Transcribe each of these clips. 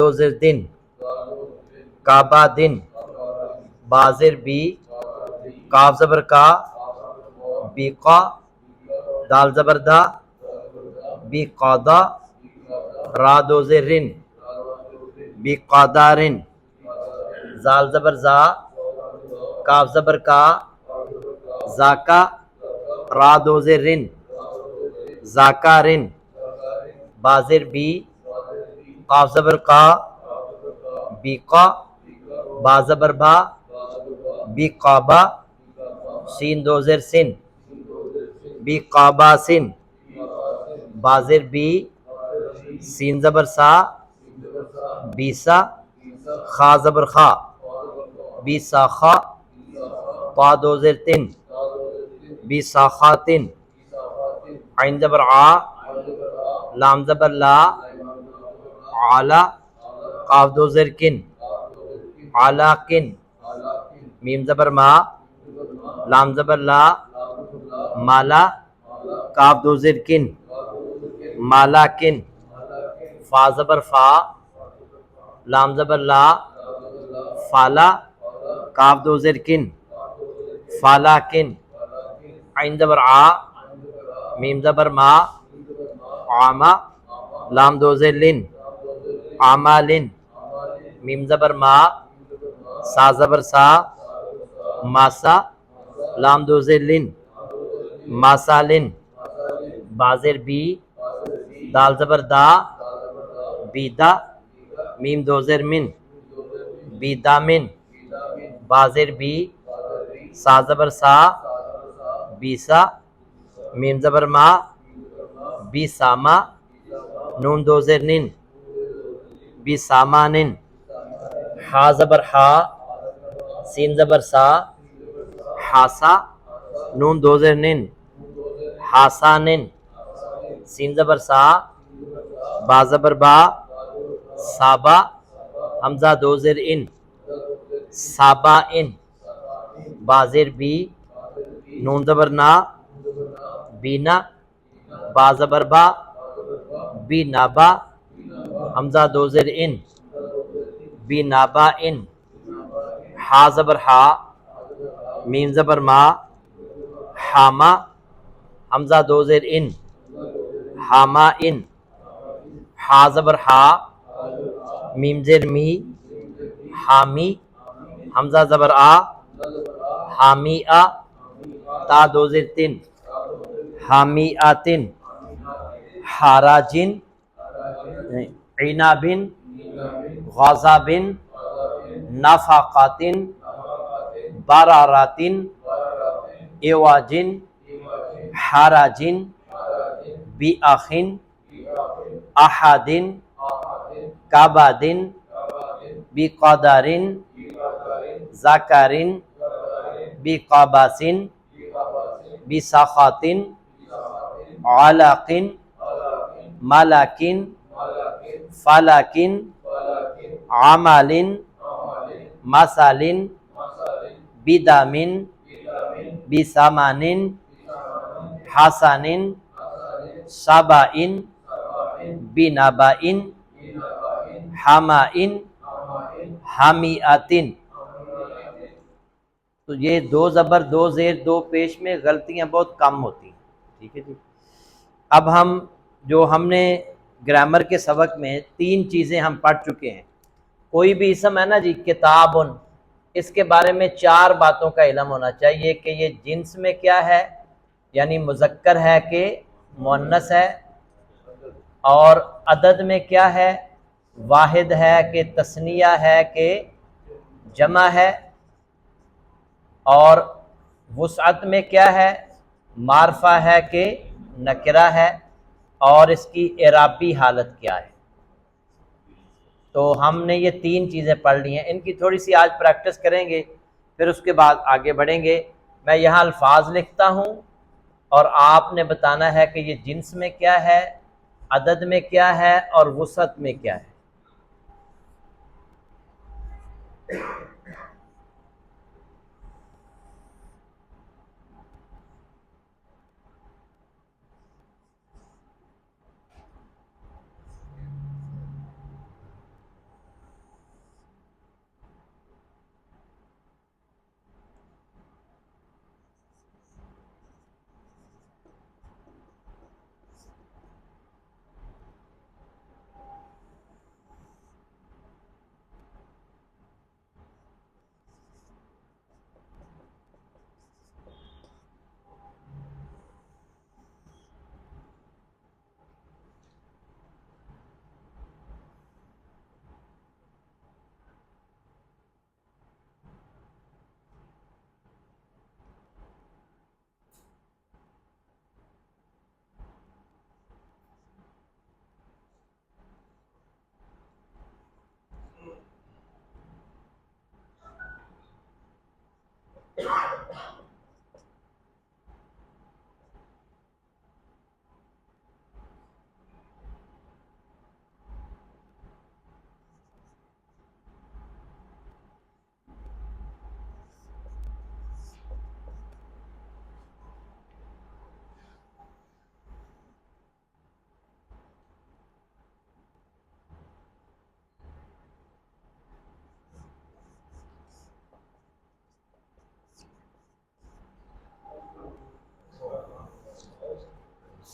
دو زر دن کعبہ دن بازر بی کاف زبر کا بیقا دال زبر دا بی قادا را دو زر رن بی قادارن زال زبر زا کاف زبر کا زاکا را دو زر رن زاکارن بازر بی قاف زبر کا بیقا با زبر با بی قابا سین دو زر سن بی قابا سن بازر بی سین زبر سا بیسا خا زبر خا بیسا خا طا دو زر تن بیسا خاتن عین زبر آ لام زبر لا علا قاف دو زر کن علاقن میم زبر ما لام زبر لا مالا کاف دو زر کن مالاکن فا زبر فا لام زبر لا فالا کاف دو زر کن فالاکن عین زبر آ میم زبر ما عاما لام دو زر لن عامالن میم زبر ما سا زبر سا ماسا لام دو زر لن ماسالن بازر بی دال زبر دا بیدا میم دو زر من بیدامن بازر بی سا زبر سا بیسا میم زبر ما بیساما نون دو زر نن بیسامانن حا زبر حا سین زبر سا حاسا نون دو زر نن حاسانن سین زبر سا با زبر با سابا حمزہ دو زر ان سابا ان بازر بی نون زبر نا بینا با زبر با بی نابا حمزہ دو زر ان بی نابا ان حا زبر حا میم زبر ما حاما حمزہ دو زر ان حاما ان حا زبر حا میم زر می حامی حمزہ زبر آ حامی آ تا دو زر تن حامی آتن حاراجن عنابن غازابن نافاقاتن باراراتن ایواجن حاراجن بی آخن احادن کابادن بی قادارن زاکارن بی قاباسن بی ساخاتن علاقن مالاکن فالاکن عامالن مسالن بیدامن بیسامانن حسانن شابائن بینابائن حمائن حمیاتن. تو یہ دو زبر دو زیر دو پیش میں غلطیاں بہت کم ہوتی ہیں. ٹھیک ہے جی. اب ہم نے گرامر کے سبق میں 3 چیزیں ہم پڑھ چکے ہیں. کوئی بھی اسم ہے نا جی کتابن، اس کے بارے میں 4 باتوں کا علم ہونا چاہیے کہ یہ جنس میں کیا ہے، یعنی مذکر ہے کہ مؤنث ہے، اور عدد میں کیا ہے، واحد ہے کہ تثنیہ ہے کہ جمع ہے، اور وسعت میں کیا ہے، معرفہ ہے کہ نکرہ ہے، اور اس کی اعرابی حالت کیا ہے. تو ہم نے یہ 3 چیزیں پڑھ لی ہیں. ان کی تھوڑی سی آج پریکٹس کریں گے، پھر اس کے بعد آگے بڑھیں گے. میں یہاں الفاظ لکھتا ہوں اور آپ نے بتانا ہے کہ یہ جنس میں کیا ہے، عدد میں کیا ہے، اور وسعت میں کیا ہے.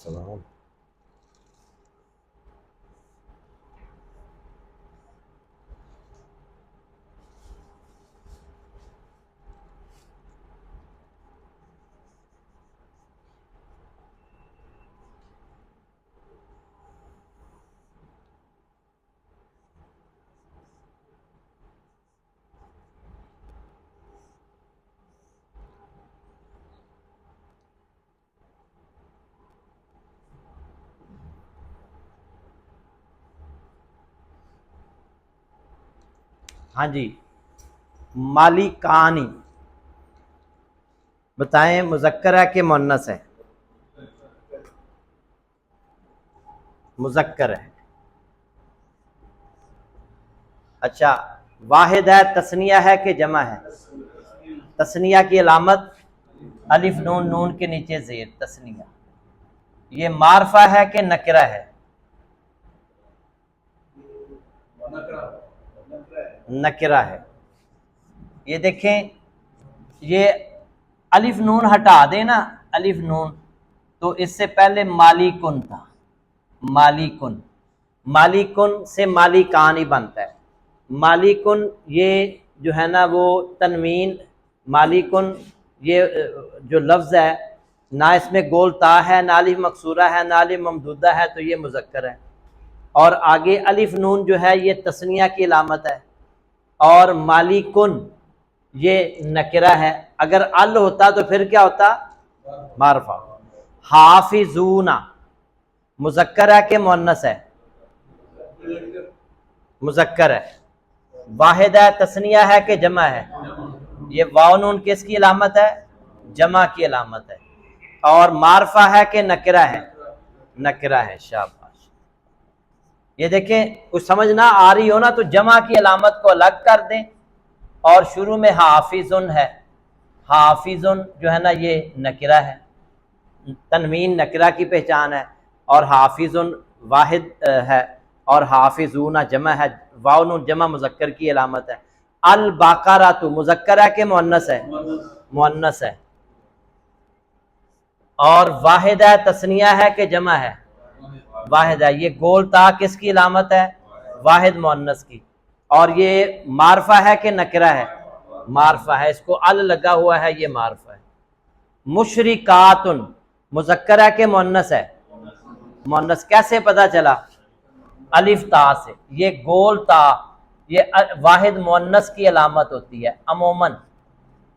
السلام. ہاں جی، مالکانی بتائیں مذکر ہے کہ مؤنث ہے؟ مذکر ہے. اچھا، واحد ہے، تثنیہ ہے کہ جمع ہے؟ تثنیہ کی علامت الف نون، نون کے نیچے زیر، تثنیہ. یہ معرفہ ہے کہ نکرہ ہے؟ نکرہ ہے. یہ دیکھیں، یہ الف نون ہٹا دیں نا، الف نون، تو اس سے پہلے مالکن تھا. مالکن، مالکن سے مالکان ہی بنتا ہے. مالکن یہ جو ہے نا وہ تنوین، مالکن یہ جو لفظ ہے، نہ اس میں گول تا ہے، نہ الف مکسورہ ہے، نہ الف ممدودہ ہے، تو یہ مذکر ہے. اور آگے الف نون جو ہے یہ تثنیہ کی علامت ہے. اور مالکن یہ نکرہ ہے. اگر ال ہوتا تو پھر کیا ہوتا؟ معرفہ. حافظون مذکر ہے کہ مؤنث ہے؟ مذکر ہے. واحد ہے، تثنیہ ہے کہ جمع ہے؟ یہ واو نون کس کی علامت ہے؟ جمع کی علامت ہے. اور معرفہ ہے کہ نکرہ ہے؟ نکرہ ہے. شاباش. یہ دیکھیں، کچھ سمجھ نہ آ رہی ہو نا تو جمع کی علامت کو الگ کر دیں، اور شروع میں حافظن ہے. حافظن جو ہے نا یہ نکرہ ہے، تنوین نکرہ کی پہچان ہے. اور حافظن واحد ہے، اور حافظون جمع ہے، واو نون جمع مذکر کی علامت ہے. البقرۃ مذکر ہے کہ مؤنث ہے؟ مؤنث ہے. اور واحد ہے، تثنیہ ہے کہ جمع ہے؟ واحد ہے. یہ گول تا کس کی علامت ہے؟ واحد مؤنث کی. اور یہ معرفہ ہے کہ نکرہ ہے؟ معرفہ ہے. اس کو ال لگا ہوا ہے، یہ معرفہ ہے. مشرکات مذکر ہے کہ مؤنث ہے؟ مؤنث. کیسے پتا چلا؟ الف تا سے. یہ گول تا یہ واحد مؤنث کی علامت ہوتی ہے عموماً،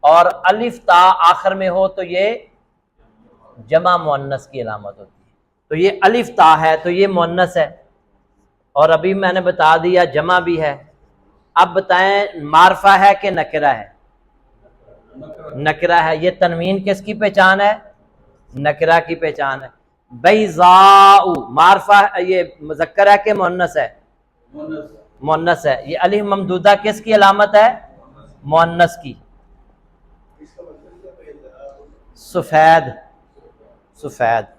اور الف تا آخر میں ہو تو یہ جمع مؤنث کی علامت ہوتی ہے. تو یہ الف تا ہے تو یہ مؤنث ہے، اور ابھی میں نے بتا دیا جمع بھی ہے. اب بتائیں معرفہ ہے کہ نکرہ ہے؟ نکرہ ہے. یہ تنوین کس کی پہچان ہے؟ نکرہ کی پہچان ہے. بیضاء معرفہ، یہ مذکر ہے کہ مؤنث ہے؟ مؤنث ہے. یہ الف ممدودہ کس کی علامت ہے؟ مؤنث کی. سفید، سفید.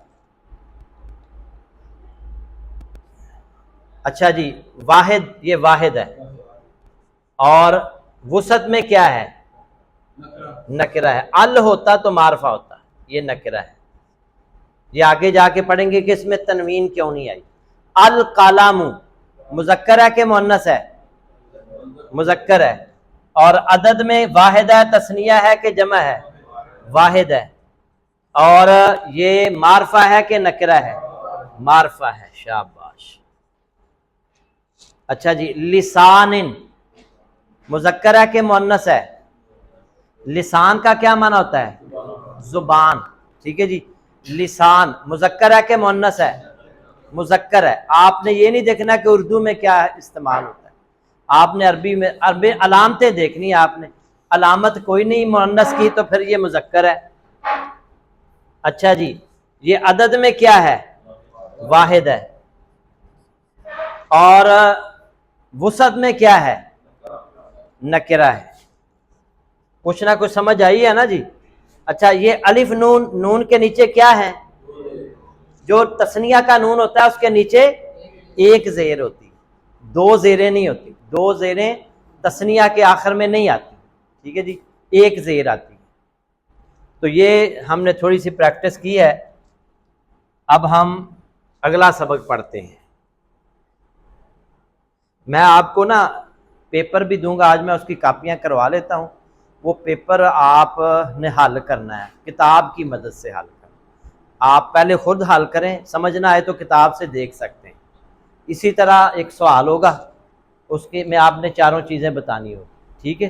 اچھا جی، واحد، یہ واحد ہے. اور وسط میں کیا ہے؟ نکرہ ہے. ال ہوتا تو معرفہ ہوتا، یہ نکرہ ہے. یہ آگے جا کے پڑھیں گے کہ اس میں تنوین کیوں نہیں آئی. القلم مذکر ہے کہ مؤنث ہے؟ مذکر ہے. اور عدد میں واحد ہے، تثنیہ ہے کہ جمع ہے؟ واحد ہے. اور یہ معرفہ ہے کہ نکرہ ہے؟ معرفہ ہے. شاباش. اچھا جی، لسان مذکر ہے کہ مؤنث ہے؟ لسان کا کیا معنی ہوتا ہے؟ زبان. ٹھیک ہے جی. لسان مذکر ہے کہ مؤنث ہے؟ مذکر ہے. آپ نے یہ نہیں دیکھنا کہ اردو میں کیا استعمال ہوتا ہے، آپ نے عربی میں عربی علامتیں دیکھنی. آپ نے علامت کوئی نہیں مؤنث کی تو پھر یہ مذکر ہے. اچھا جی، یہ عدد میں کیا ہے؟ واحد ہے. اور وسط میں کیا ہے؟ نکرہ ہے. کچھ نہ کچھ سمجھ آئی ہے نا جی؟ اچھا، یہ الف نون، نون کے نیچے کیا ہے؟ جو تثنیہ کا نون ہوتا ہے اس کے نیچے ایک زیر ہوتی، دو زیریں نہیں ہوتی. دو زیریں تثنیہ کے آخر میں نہیں آتی. ٹھیک ہے جی، ایک زیر آتی. تو یہ ہم نے تھوڑی سی پریکٹس کی ہے. اب ہم اگلا سبق پڑھتے ہیں. میں آپ کو نا پیپر بھی دوں گا، آج میں اس کی کاپیاں کروا لیتا ہوں. وہ پیپر آپ نے حل کرنا ہے، کتاب کی مدد سے حل کرنا. آپ پہلے خود حل کریں، سمجھنا ہے تو کتاب سے دیکھ سکتے ہیں. اسی طرح ایک سوال ہوگا، اس کے میں آپ نے چاروں چیزیں بتانی ہو، ٹھیک ہے؟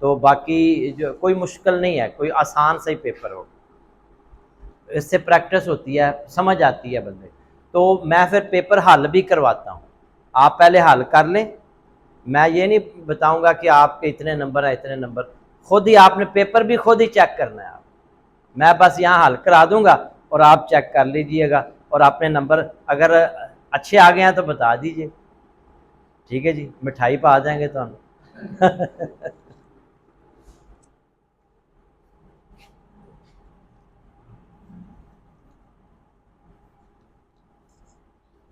تو باقی جو کوئی مشکل نہیں ہے، کوئی آسان سا ہی پیپر ہوگا. اس سے پریکٹس ہوتی ہے، سمجھ آتی ہے بندے. تو میں پھر پیپر حل بھی کرواتا ہوں، آپ پہلے حل کر لیں. میں یہ نہیں بتاؤں گا کہ آپ کے اتنے نمبر ہیں اتنے نمبر، خود ہی آپ نے پیپر بھی خود ہی چیک کرنا ہے. آپ میں بس یہاں حل کرا دوں گا اور آپ چیک کر لیجئے گا، اور اپنے نمبر اگر اچھے آ گئے ہیں تو بتا دیجئے. ٹھیک ہے جی، مٹھائی پا دیں گے تو ہم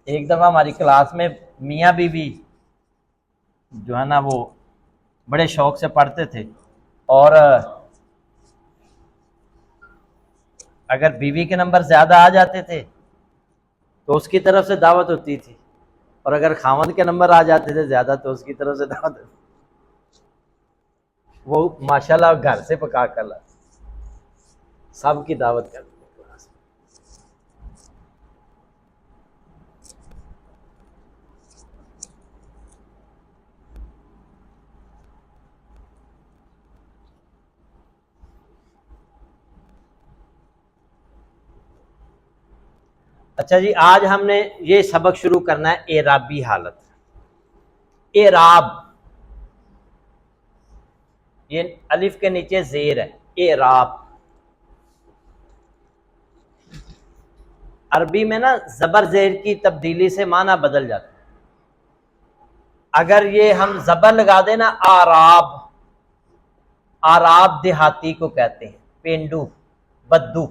ایک دفعہ ہماری کلاس میں میاں بیوی جو ہے نا وہ بڑے شوق سے پڑھتے تھے، اور اگر بیوی کے نمبر زیادہ آ جاتے تھے تو اس کی طرف سے دعوت ہوتی تھی، اور اگر خاوند کے نمبر آ جاتے تھے زیادہ تو اس کی طرف سے دعوت ہوتی. وہ ماشاءاللہ گھر سے پکا کر لاتے، سب کی دعوت کرتے. اچھا جی، آج ہم نے یہ سبق شروع کرنا ہے اعرابی حالت. اعراب، یہ الف کے نیچے زیر ہے، اعراب. عربی میں نا زبر زیر کی تبدیلی سے معنی بدل جاتا ہے. اگر یہ ہم زبر لگا دیں نا آراب، آراب دیہاتی کو کہتے ہیں، پینڈو، بدو.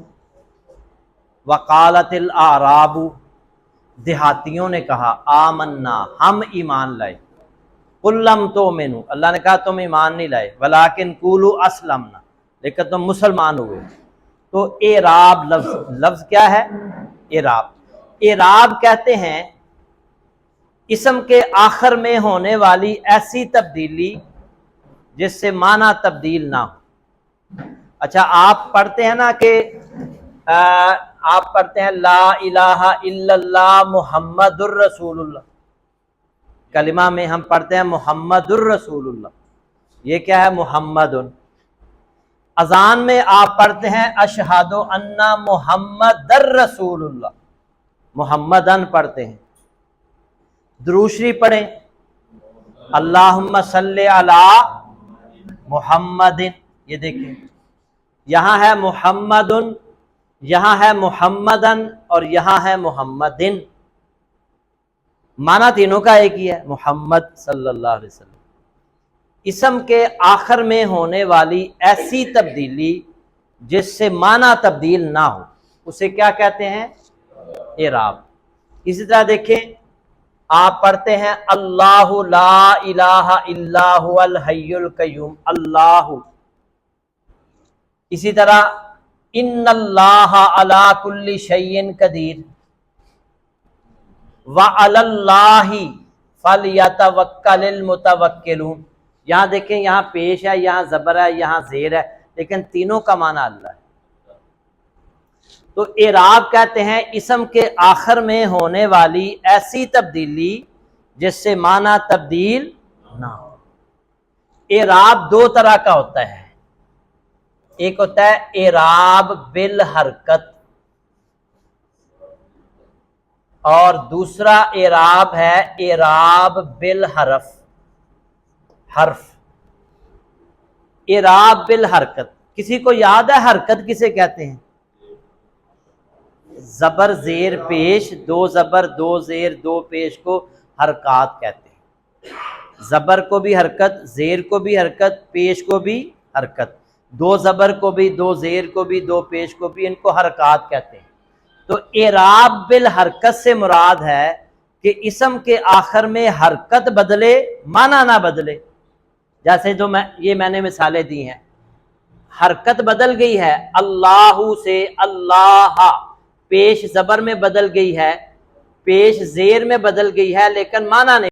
وقالت الاعراب، دیہاتیوں نے کہا، آمنا، ہم ایمان لائے. قل لم تؤمنوا، اللہ نے کہا تم ایمان نہیں لائے، ولکن قولوا اسلمنا، لیکن تم مسلمان ہوئے. تو اعراب لفظ کیا ہے؟ اعراب. اعراب کہتے ہیں اسم کے آخر میں ہونے والی ایسی تبدیلی جس سے معنی تبدیل نہ ہو. اچھا، آپ پڑھتے ہیں نا کہ آپ پڑھتے ہیں لا الہ الا اللہ محمد الرسول اللہ، کلمہ میں ہم پڑھتے ہیں محمد الرسول اللہ. یہ کیا ہے؟ محمد. اذان میں آپ پڑھتے ہیں اشہد ان محمد الرسول اللہ، محمدن پڑھتے ہیں. درود شریف پڑھیں اللہم صلی علی محمد. یہ دیکھیں یہاں ہے محمد، یہاں ہے محمدن، اور یہاں ہے محمدن. معنی تینوں کا ایک ہی ہے، محمد صلی اللہ علیہ وسلم. اسم کے آخر میں ہونے والی ایسی تبدیلی جس سے معنی تبدیل نہ ہو اسے کیا کہتے ہیں؟ اعراب. اسی طرح دیکھیں آپ پڑھتے ہیں اللہ لا الہ الا هو الحی القیوم، اللہ. اسی طرح ان اللہ علی کل شیء قدیر، وعلی اللہ فلیتوکل المتوکلون. یہاں دیکھیں، یہاں پیش ہے، یہاں زبر ہے، یہاں زیر ہے، لیکن تینوں کا معنی اللہ ہے. تو اعراب کہتے ہیں اسم کے آخر میں ہونے والی ایسی تبدیلی جس سے معنی تبدیل نہ ہو. اعراب دو طرح کا ہوتا ہے، ایک ہوتا ہے اعراب بالحرکت، اور دوسرا اعراب ہے اعراب بالحرف، حرف. اعراب بالحرکت، کسی کو یاد ہے حرکت کسے کہتے ہیں؟ زبر زیر پیش، دو زبر دو زیر دو پیش کو حرکات کہتے ہیں. زبر کو بھی حرکت، زیر کو بھی حرکت، پیش کو بھی حرکت. دو زبر کو بھی، دو زیر کو بھی، دو پیش کو بھی، ان کو حرکات کہتے ہیں. تو اعراب بالحرکت سے مراد ہے کہ اسم کے آخر میں حرکت بدلے، معنی نہ بدلے. جیسے جو میں نے مثالیں دی ہیں، حرکت بدل گئی ہے اللہ سے اللہ، پیش زبر میں بدل گئی ہے، پیش زیر میں بدل گئی ہے، لیکن معنی نہیں